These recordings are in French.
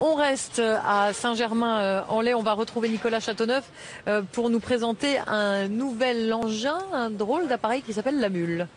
On reste à Saint-Germain-en-Laye. On va retrouver Nicolas Châteauneuf pour nous présenter un nouvel engin, un drôle d'appareil qui s'appelle la mule.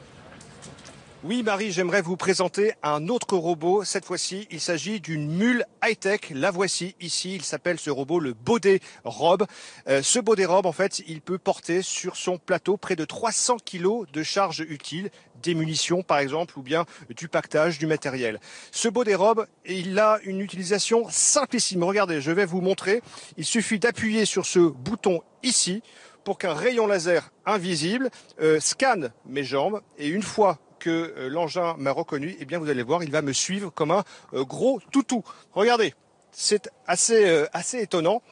Oui, Marie, j'aimerais vous présenter un autre robot. Cette fois-ci, il s'agit d'une mule high-tech. La voici ici. Il s'appelle ce robot le Baudet Rob. Ce Baudet Rob, en fait, il peut porter sur son plateau près de 300 kilos de charge utile, des munitions par exemple, ou bien du pactage, du matériel. Ce Baudet Rob, il a une utilisation simplissime. Regardez, je vais vous montrer. Il suffit d'appuyer sur ce bouton ici pour qu'un rayon laser invisible scanne mes jambes, et une fois que l'engin m'a reconnu, eh bien vous allez voir, il va me suivre comme un gros toutou. Regardez, c'est assez étonnant.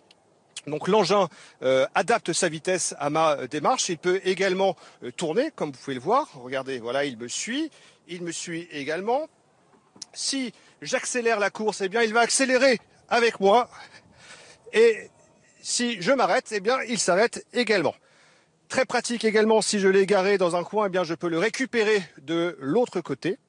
Donc l'engin adapte sa vitesse à ma démarche. Il peut également tourner, comme vous pouvez le voir. Regardez, voilà, il me suit également. Si j'accélère la course, eh bien il va accélérer avec moi. Et si je m'arrête, eh bien il s'arrête également. Très pratique également, si je l'ai garé dans un coin, eh bien je peux le récupérer de l'autre côté,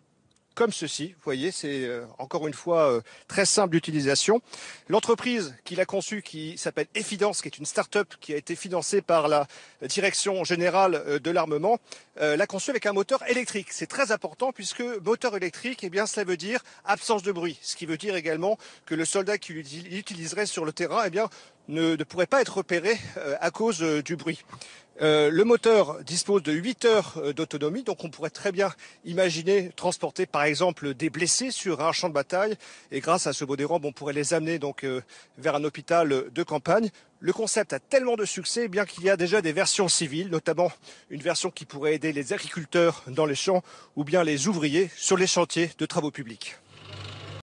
comme ceci. Vous voyez, c'est encore une fois très simple d'utilisation. L'entreprise qui l'a conçu, qui s'appelle Effidence, qui est une start-up qui a été financée par la Direction générale de l'armement, l'a conçu avec un moteur électrique. C'est très important puisque moteur électrique, eh bien, ça veut dire absence de bruit. Ce qui veut dire également que le soldat qui l'utiliserait sur le terrain, eh bien, ne pourrait pas être repéré à cause du bruit. Le moteur dispose de 8 heures d'autonomie, donc on pourrait très bien imaginer transporter par exemple des blessés sur un champ de bataille, et grâce à ce Baudet Rob, on pourrait les amener donc vers un hôpital de campagne. Le concept a tellement de succès, bien qu'il y a déjà des versions civiles, notamment une version qui pourrait aider les agriculteurs dans les champs ou bien les ouvriers sur les chantiers de travaux publics.